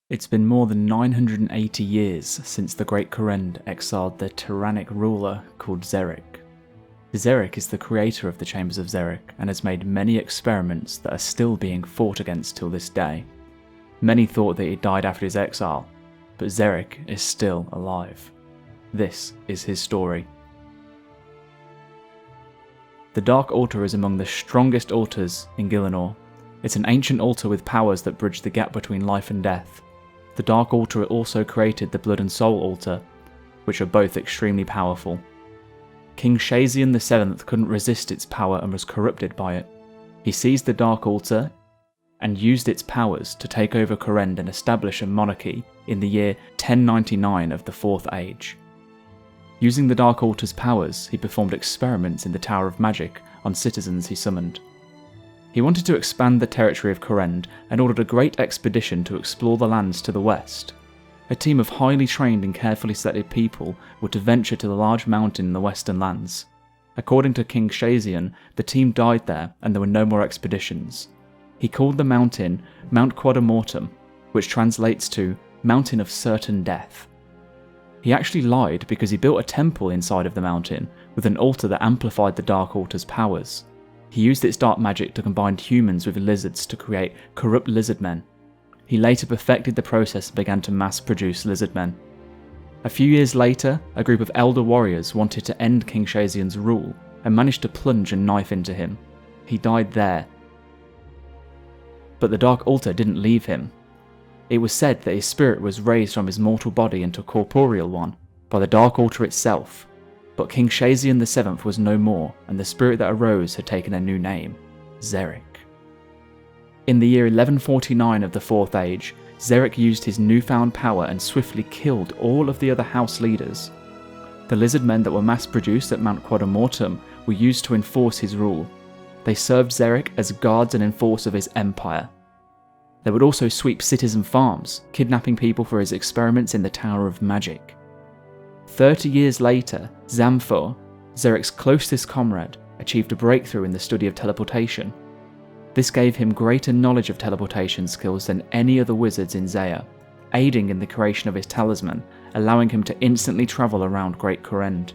It's been more than 980 years since the Great Kourend exiled their tyrannic ruler called Zerich. Zerich is the creator of the Chambers of Xeric and has made many experiments that are still being fought against till this day. Many thought that he died after his exile, but Zerich is still alive. This is his story. The Dark Altar is among the strongest altars in Gielinor. It's an ancient altar with powers that bridge the gap between life and death. The Dark Altar also created the Blood and Soul Altar, which are both extremely powerful. King Shayzien VII couldn't resist its power and was corrupted by it. He seized the Dark Altar and used its powers to take over Kourend and establish a monarchy in the year 1099 of the Fourth Age. Using the Dark Altar's powers, he performed experiments in the Tower of Magic on citizens he summoned. He wanted to expand the territory of Kourend and ordered a great expedition to explore the lands to the west. A team of highly trained and carefully selected people were to venture to the large mountain in the western lands. According to King Shayzien, the team died there and there were no more expeditions. He called the mountain Mount Quadamortum, which translates to Mountain of Certain Death. He actually lied because he built a temple inside of the mountain with an altar that amplified the Dark Altar's powers. He used its dark magic to combine humans with lizards to create corrupt lizard men. He later perfected the process and began to mass produce lizard men. A few years later, a group of elder warriors wanted to end King Shayzien's rule and managed to plunge a knife into him. He died there. But the Dark Altar didn't leave him. It was said that his spirit was raised from his mortal body into a corporeal one by the Dark Altar itself, but King Shayzien VII was no more, and the spirit that arose had taken a new name, Zerich. In the year 1149 of the Fourth Age, Zerich used his newfound power and swiftly killed all of the other house leaders. The lizard men that were mass-produced at Mount Quadamortum were used to enforce his rule. They served Zerich as guards and enforcers of his empire. They would also sweep cities and farms, kidnapping people for his experiments in the Tower of Magic. 30 years later, Zamfor, Zerich's closest comrade, achieved a breakthrough in the study of teleportation. This gave him greater knowledge of teleportation skills than any other wizards in Xeyr, aiding in the creation of his talisman, allowing him to instantly travel around Great Kourend.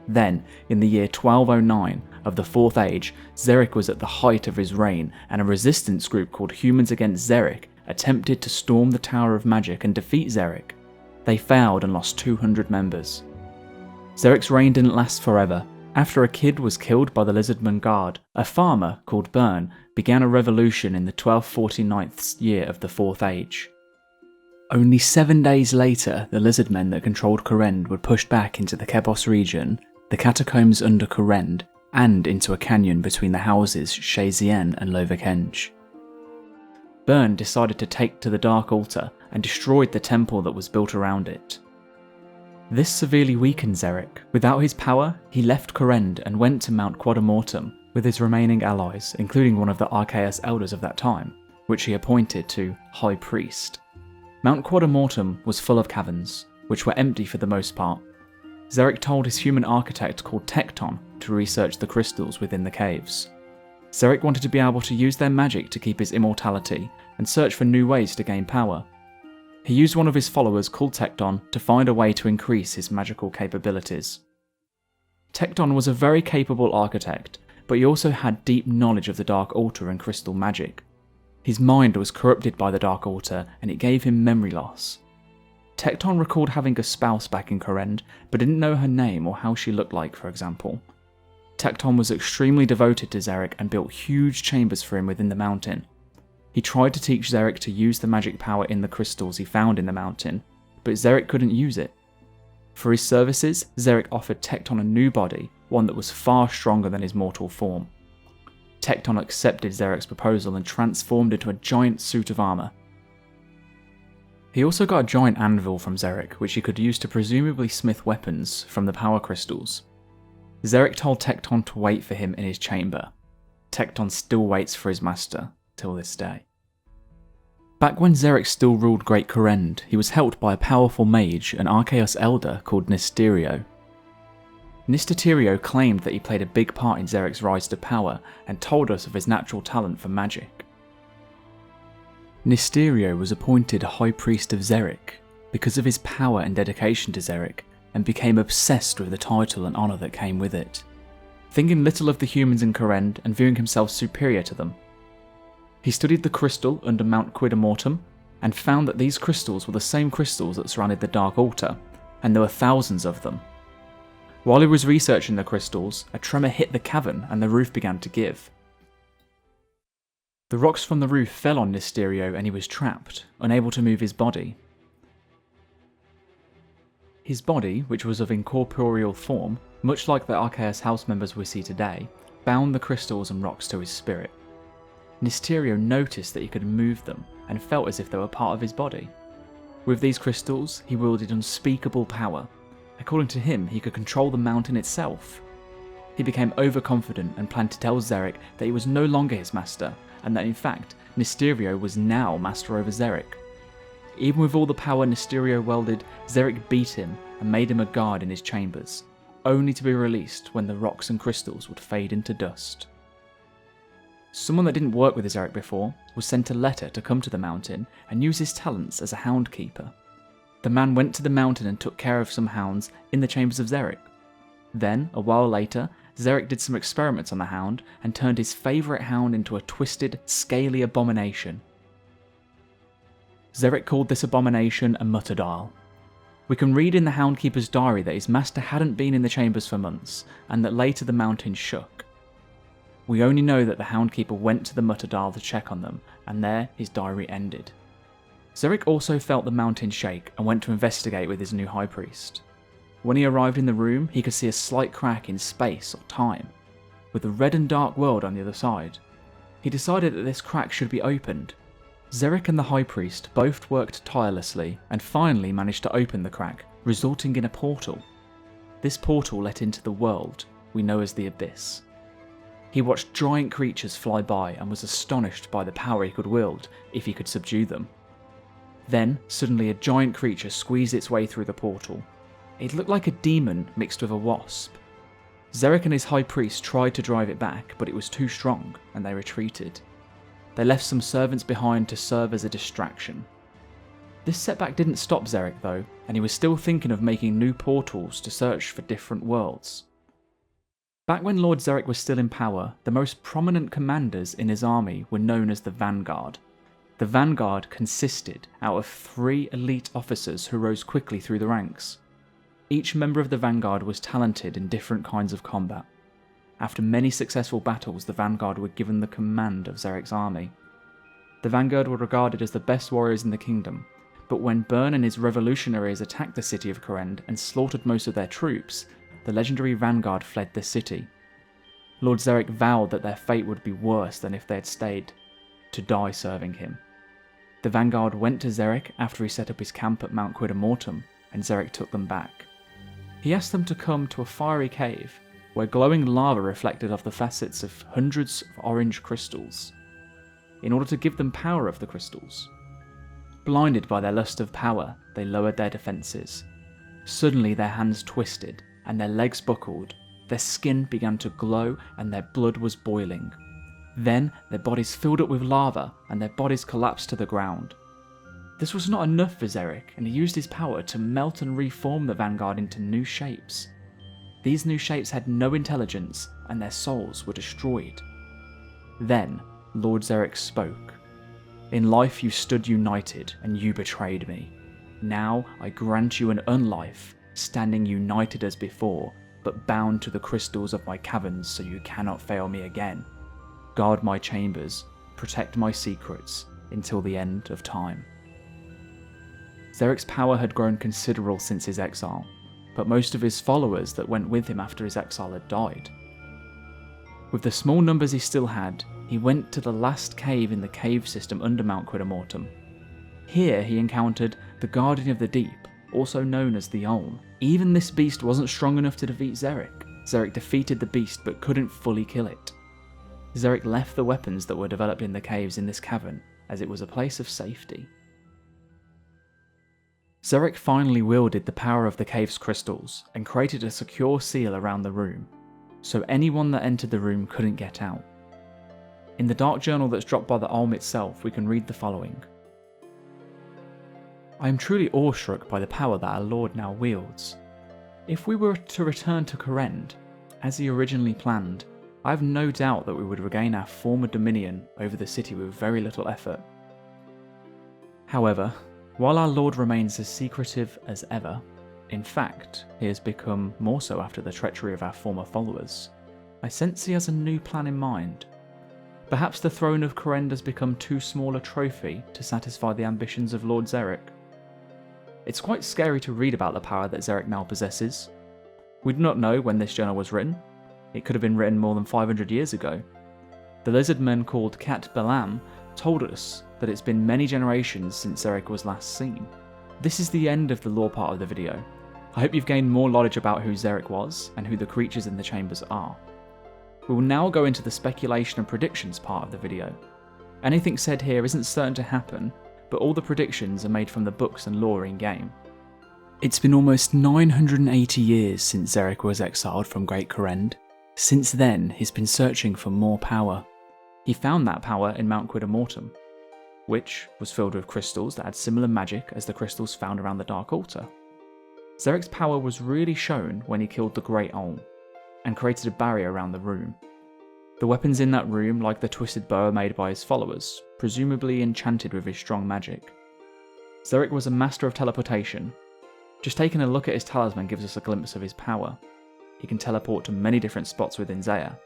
Then, in the year 1209 of the Fourth Age, Zerich was at the height of his reign, and a resistance group called Humans Against Xeric attempted to storm the Tower of Magic and defeat Zerich. They failed and lost 200 members. Zerich's reign didn't last forever. After a kid was killed by the Lizardman Guard, a farmer called Bern began a revolution in the 1249th year of the Fourth Age. Only 7 days later, the lizardmen that controlled Kourend were pushed back into the Kebos region, the catacombs under Kourend, and into a canyon between the houses Shayzien and Lovakenge. Bern decided to take to the Dark Altar and destroyed the temple that was built around it. This severely weakened Zerich. Without his power, he left Kourend and went to Mount Quadamortum with his remaining allies, including one of the Arceuus elders of that time, which he appointed to High Priest. Mount Quadamortum was full of caverns, which were empty for the most part. Zerich told his human architect called Tecton to research the crystals within the caves. Zerich wanted to be able to use their magic to keep his immortality and search for new ways to gain power. He used one of his followers called Tecton to find a way to increase his magical capabilities. Tecton was a very capable architect, but he also had deep knowledge of the Dark Altar and crystal magic. His mind was corrupted by the Dark Altar and it gave him memory loss. Tecton recalled having a spouse back in Kourend, but didn't know her name or how she looked like, for example. Tecton was extremely devoted to Zerich and built huge chambers for him within the mountain. He tried to teach Zerich to use the magic power in the crystals he found in the mountain, but Zerich couldn't use it. For his services, Zerich offered Tecton a new body, one that was far stronger than his mortal form. Tecton accepted Zerich's proposal and transformed into a giant suit of armour. He also got a giant anvil from Zerich, which he could use to presumably smith weapons from the power crystals. Zerich told Tecton to wait for him in his chamber. Tecton still waits for his master, till this day. Back when Zerich still ruled Great Kourend, he was helped by a powerful mage, an Arceuus elder called Nisterio. Nisterio claimed that he played a big part in Zerich's rise to power and told us of his natural talent for magic. Nysterio was appointed High Priest of Zerich because of his power and dedication to Zerich, and became obsessed with the title and honour that came with it, thinking little of the humans in Kourend and viewing himself superior to them. He studied the crystal under Mount Quidamortum and found that these crystals were the same crystals that surrounded the Dark Altar, and there were thousands of them. While he was researching the crystals, a tremor hit the cavern and the roof began to give. The rocks from the roof fell on Nysterio and he was trapped, unable to move his body. His body, which was of incorporeal form, much like the Arceuus house members we see today, bound the crystals and rocks to his spirit. Nysterio noticed that he could move them and felt as if they were part of his body. With these crystals, he wielded unspeakable power. According to him, he could control the mountain itself. He became overconfident and planned to tell Zerich that he was no longer his master, and that in fact, Nysterio was now master over Zerich. Even with all the power Nysterio wielded, Zerich beat him and made him a guard in his chambers, only to be released when the rocks and crystals would fade into dust. Someone that didn't work with Zerich before was sent a letter to come to the mountain and use his talents as a hound keeper. The man went to the mountain and took care of some hounds in the Chambers of Xeric. Then, a while later, Zerich did some experiments on the hound and turned his favourite hound into a twisted, scaly abomination. Zerich called this abomination a Mutterdile. We can read in the Houndkeeper's diary that his master hadn't been in the chambers for months, and that later the mountain shook. We only know that the Houndkeeper went to the Mutterdile to check on them, and there his diary ended. Zerich also felt the mountain shake and went to investigate with his new High Priest. When he arrived in the room, he could see a slight crack in space or time, with a red and dark world on the other side. He decided that this crack should be opened. Zerich and the High Priest both worked tirelessly and finally managed to open the crack, resulting in a portal. This portal let into the world we know as the Abyss. He watched giant creatures fly by and was astonished by the power he could wield if he could subdue them. Then, suddenly a giant creature squeezed its way through the portal. It looked like a demon mixed with a wasp. Zerich and his High Priest tried to drive it back, but it was too strong, and they retreated. They left some servants behind to serve as a distraction. This setback didn't stop Zerich though, and he was still thinking of making new portals to search for different worlds. Back when Lord Zerich was still in power, the most prominent commanders in his army were known as the Vanguard. The Vanguard consisted out of 3 elite officers who rose quickly through the ranks. Each member of the Vanguard was talented in different kinds of combat. After many successful battles, the Vanguard were given the command of Zerich's army. The Vanguard were regarded as the best warriors in the kingdom, but when Byrne and his revolutionaries attacked the city of Kourend and slaughtered most of their troops, the legendary Vanguard fled the city. Lord Zerich vowed that their fate would be worse than if they had stayed, to die serving him. The Vanguard went to Zerich after he set up his camp at Mount Quidamortum, and Zerich took them back. He asked them to come to a fiery cave, where glowing lava reflected off the facets of hundreds of orange crystals, in order to give them power of the crystals. Blinded by their lust of power, they lowered their defences. Suddenly their hands twisted, and their legs buckled, their skin began to glow, and their blood was boiling. Then their bodies filled up with lava, and their bodies collapsed to the ground. This was not enough for Zerich, and he used his power to melt and reform the Vanguard into new shapes. These new shapes had no intelligence, and their souls were destroyed. Then Lord Zerich spoke. "In life you stood united, and you betrayed me. Now I grant you an unlife, standing united as before, but bound to the crystals of my caverns so you cannot fail me again. Guard my chambers, protect my secrets, until the end of time." Zerich's power had grown considerable since his exile, but most of his followers that went with him after his exile had died. With the small numbers he still had, he went to the last cave in the cave system under Mount Quidamortum. Here he encountered the Guardian of the Deep, also known as the Olm. Even this beast wasn't strong enough to defeat Zerich. Zerich defeated the beast but couldn't fully kill it. Zerich left the weapons that were developed in the caves in this cavern, as it was a place of safety. Zerich finally wielded the power of the cave's crystals and created a secure seal around the room, so anyone that entered the room couldn't get out. In the dark journal that's dropped by the Alm itself, we can read the following. I am truly awestruck by the power that our Lord now wields. If we were to return to Kourend, as he originally planned, I have no doubt that we would regain our former dominion over the city with very little effort. However, while our Lord remains as secretive as ever, in fact, he has become more so after the treachery of our former followers, I sense he has a new plan in mind. Perhaps the throne of Kourend has become too small a trophy to satisfy the ambitions of Lord Zerich. It's quite scary to read about the power that Zerich now possesses. We do not know when this journal was written. It could have been written more than 500 years ago. The lizardman called Cat Balam told us that it's been many generations since Zerich was last seen. This is the end of the lore part of the video. I hope you've gained more knowledge about who Zerich was and who the creatures in the chambers are. We will now go into the speculation and predictions part of the video. Anything said here isn't certain to happen, but all the predictions are made from the books and lore in game. It's been almost 980 years since Zerich was exiled from Great Kourend. Since then, he's been searching for more power. He found that power in Mount Quidamortum, which was filled with crystals that had similar magic as the crystals found around the Dark Altar. Zerich's power was really shown when he killed the Great Olm, and created a barrier around the room. The weapons in that room, like the twisted bow made by his followers, presumably enchanted with his strong magic. Zerich was a master of teleportation. Just taking a look at his talisman gives us a glimpse of his power. He can teleport to many different spots within Zeah.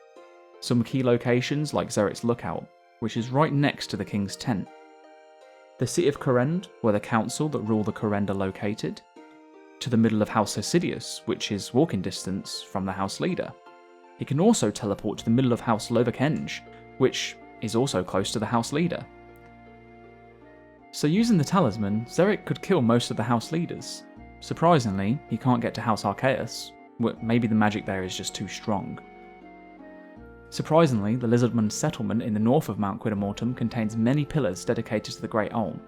Some key locations like Zerich's Lookout, which is right next to the king's tent. The city of Kourend, where the council that rule the Kourend are located. To the middle of House Hosidius, which is walking distance from the house leader. He can also teleport to the middle of House Lovakenge, which is also close to the house leader. So using the talisman, Zerich could kill most of the house leaders. Surprisingly, he can't get to House Arceuus. Well, maybe the magic there is just too strong. Surprisingly, the Lizardman settlement in the north of Mount Quidamortum contains many pillars dedicated to the Great Olm.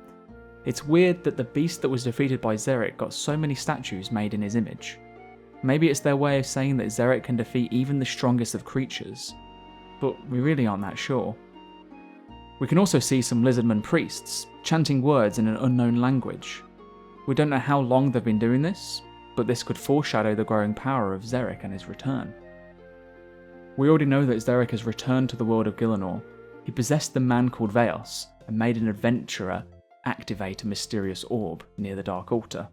It's weird that the beast that was defeated by Zerich got so many statues made in his image. Maybe it's their way of saying that Zerich can defeat even the strongest of creatures, but we really aren't that sure. We can also see some Lizardman priests chanting words in an unknown language. We don't know how long they've been doing this, but this could foreshadow the growing power of Zerich and his return. We already know that Zerich has returned to the world of Gielinor. He possessed the man called Veos and made an adventurer activate a mysterious orb near the Dark Altar.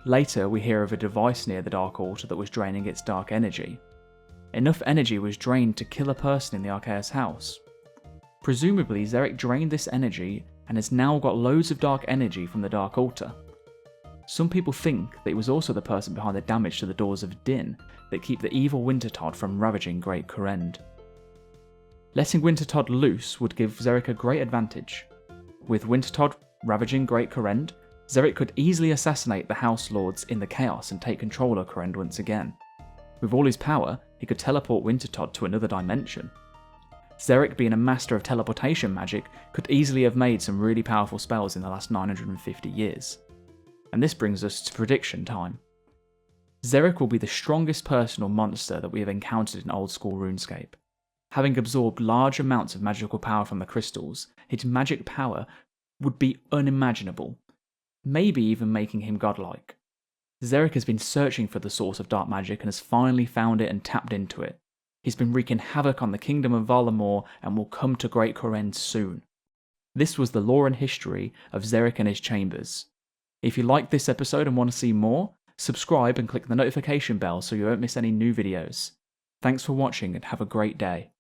Later, we hear of a device near the Dark Altar that was draining its dark energy. Enough energy was drained to kill a person in the Arceuus house. Presumably, Zerich drained this energy and has now got loads of dark energy from the Dark Altar. Some people think that he was also the person behind the damage to the Doors of Din that keep the evil Wintertodt from ravaging Great Kourend. Letting Wintertodt loose would give Zerich a great advantage. With Wintertodt ravaging Great Kourend, Zerich could easily assassinate the House Lords in the Chaos and take control of Kourend once again. With all his power, he could teleport Wintertodt to another dimension. Zerich, being a master of teleportation magic, could easily have made some really powerful spells in the last 950 years. And this brings us to prediction time. Zerich will be the strongest person or monster that we have encountered in old school RuneScape. Having absorbed large amounts of magical power from the crystals, his magic power would be unimaginable, maybe even making him godlike. Zerich has been searching for the source of dark magic and has finally found it and tapped into it. He's been wreaking havoc on the kingdom of Valamor and will come to Great Kourend soon. This was the lore and history of Zerich and his chambers. If you liked this episode and want to see more, subscribe and click the notification bell so you won't miss any new videos. Thanks for watching and have a great day.